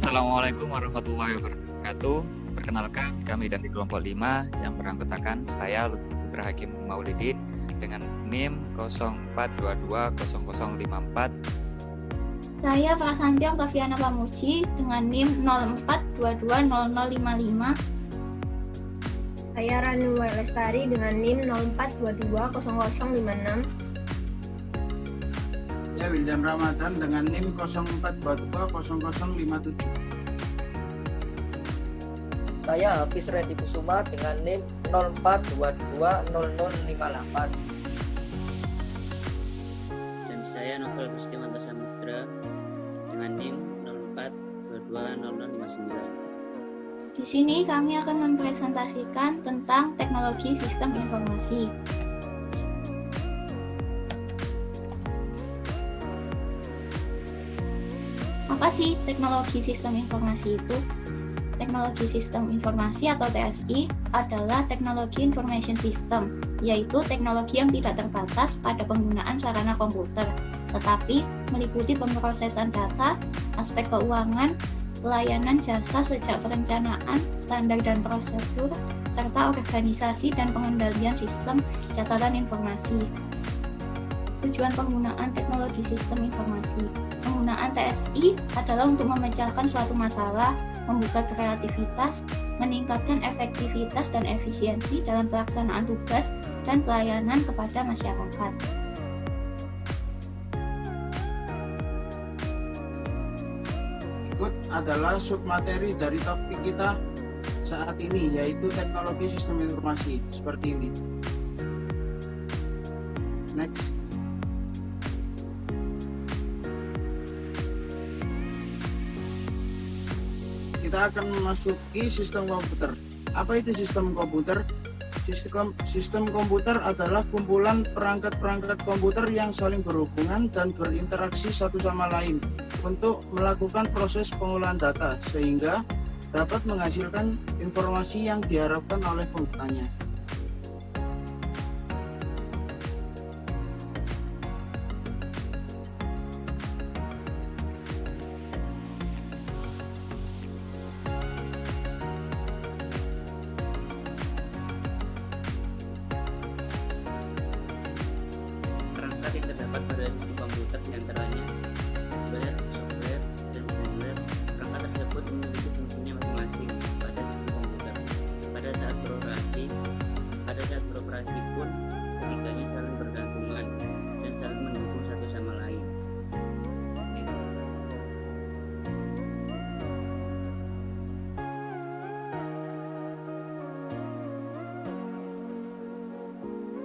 Assalamualaikum warahmatullahi wabarakatuh. Perkenalkan, kami dari kelompok 5 yang beranggotakan saya Lutfi Putra Hakim Maulidin dengan NIM 04220054. Saya Prasanti Oktaviana Pamuji dengan NIM 04220055. Saya Ranu Lestari dengan NIM 04220056. Saya Wildan Ramadan dengan NIM 04220057. Saya Hafiz Reddy Kusuma dengan NIM 04220058. Dan saya Novel Gustimanto Samudra dengan NIM 04220059. Di sini kami akan mempresentasikan tentang teknologi sistem informasi. Apa sih teknologi sistem informasi itu? Teknologi sistem informasi atau TSI adalah teknologi information system, yaitu teknologi yang tidak terbatas pada penggunaan sarana komputer, tetapi meliputi pemrosesan data, aspek keuangan, pelayanan jasa sejak perencanaan, standar dan prosedur, serta organisasi dan pengendalian sistem catatan informasi. Tujuan penggunaan teknologi sistem informasi. Penggunaan TSI adalah untuk memecahkan suatu masalah, membuka kreativitas, meningkatkan efektivitas dan efisiensi dalam pelaksanaan tugas dan pelayanan kepada masyarakat. Berikut adalah submateri dari topik kita saat ini, yaitu teknologi sistem informasi seperti ini. Next. Kita akan memasuki sistem komputer. Apa itu sistem komputer? Sistem komputer adalah kumpulan perangkat-perangkat komputer yang saling berhubungan dan berinteraksi satu sama lain untuk melakukan proses pengolahan data sehingga dapat menghasilkan informasi yang diharapkan oleh penggunanya. Perangkat yang terdapat pada sistem komputer diantaranya hardware, software, dan firmware. Perangkat tersebut memiliki fungsinya masing-masing pada sistem komputer. Pada saat beroperasi pun ketiganya saling bergantungan dan saling mendukung satu sama lain.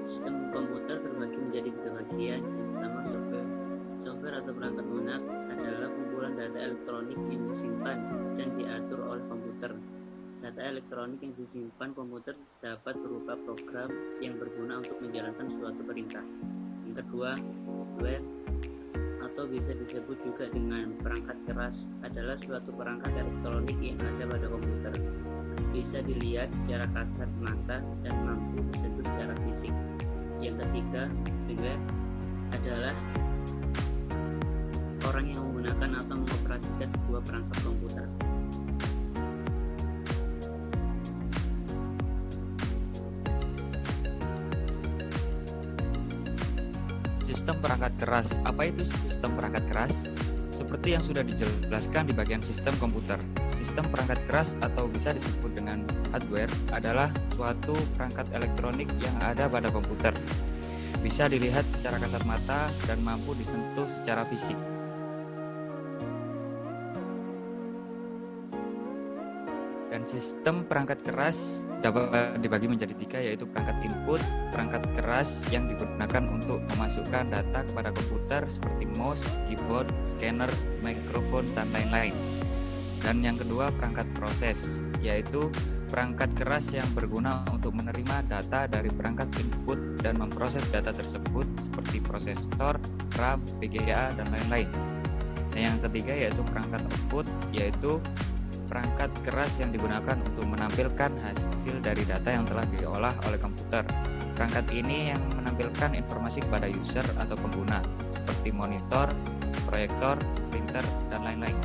Sistem komputer terbagi menjadi tiga bagian. Pertama, software atau perangkat lunak adalah kumpulan data elektronik yang disimpan dan diatur oleh komputer. Data elektronik yang disimpan komputer dapat berupa program yang berguna untuk menjalankan suatu perintah. Yang kedua, hardware atau bisa disebut juga dengan perangkat keras adalah suatu perangkat elektronik yang ada pada komputer. Bisa dilihat secara kasat mata dan mampu disentuh secara fisik. Yang ketiga, firmware adalah orang yang menggunakan atau mengoperasikan sebuah perangkat komputer. Sistem perangkat keras. Apa itu sistem perangkat keras? Seperti yang sudah dijelaskan di bagian sistem komputer, sistem perangkat keras atau bisa disebut dengan hardware adalah suatu perangkat elektronik yang ada pada komputer. Bisa dilihat secara kasat mata dan mampu disentuh secara fisik. Dan sistem perangkat keras dapat dibagi menjadi tiga, yaitu perangkat input, perangkat keras yang digunakan untuk memasukkan data kepada komputer seperti mouse, keyboard, scanner, mikrofon, dan lain-lain. Dan yang kedua, perangkat proses, yaitu perangkat keras yang berguna untuk menerima data dari perangkat input dan memproses data tersebut seperti prosesor, RAM, VGA, dan lain-lain. Dan yang ketiga yaitu perangkat output, yaitu perangkat keras yang digunakan untuk menampilkan hasil dari data yang telah diolah oleh komputer. Perangkat ini yang menampilkan informasi kepada user atau pengguna, seperti monitor, proyektor, printer, dan lain-lain.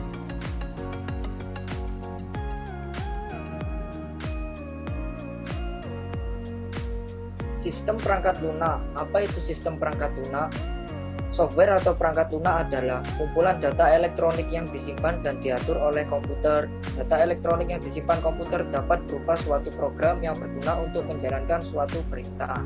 Sistem perangkat lunak. Apa itu sistem perangkat lunak? Software atau perangkat lunak adalah kumpulan data elektronik yang disimpan dan diatur oleh komputer. Data elektronik yang disimpan komputer dapat berupa suatu program yang berguna untuk menjalankan suatu perintah.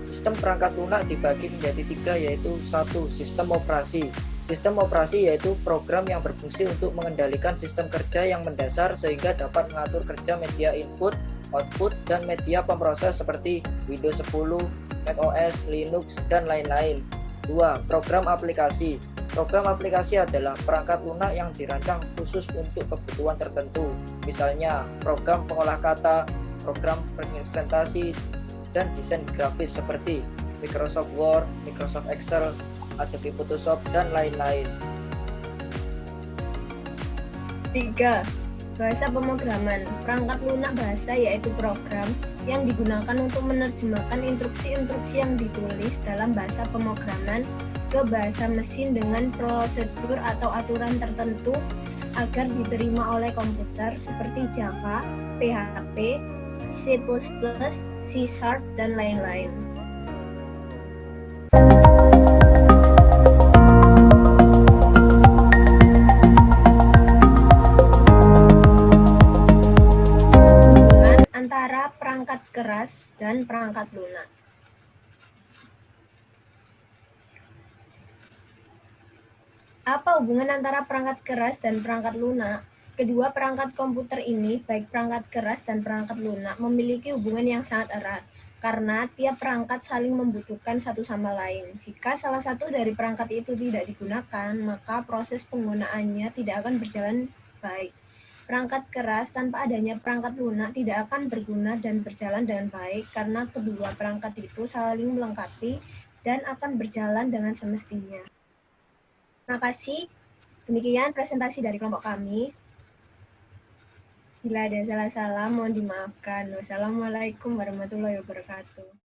Sistem perangkat lunak dibagi menjadi 3, yaitu 1. Sistem operasi. Sistem operasi yaitu program yang berfungsi untuk mengendalikan sistem kerja yang mendasar sehingga dapat mengatur kerja media input, output, dan media pemroses seperti Windows 10, macOS, Linux, dan lain-lain. 2. Program aplikasi. Program aplikasi adalah perangkat lunak yang dirancang khusus untuk kebutuhan tertentu. Misalnya, program pengolah kata, program presentasi, dan desain grafis seperti Microsoft Word, Microsoft Excel, Adobe Photoshop, dan lain-lain. 3. Bahasa pemrograman. Perangkat lunak bahasa yaitu program yang digunakan untuk menerjemahkan instruksi-instruksi yang ditulis dalam bahasa pemrograman ke bahasa mesin dengan prosedur atau aturan tertentu agar diterima oleh komputer seperti Java, PHP, C++, C#, dan lain-lain. Hubungan antara perangkat keras dan perangkat lunak. Apa hubungan antara perangkat keras dan perangkat lunak? Kedua perangkat komputer ini, baik perangkat keras dan perangkat lunak, memiliki hubungan yang sangat erat, karena tiap perangkat saling membutuhkan satu sama lain. Jika salah satu dari perangkat itu tidak digunakan, maka proses penggunaannya tidak akan berjalan baik. Perangkat keras tanpa adanya perangkat lunak tidak akan berguna dan berjalan dengan baik, karena kedua perangkat itu saling melengkapi dan akan berjalan dengan semestinya. Terima kasih. Demikian presentasi dari kelompok kami. Bila ada salah-salah, mohon dimaafkan. Wassalamualaikum warahmatullahi wabarakatuh.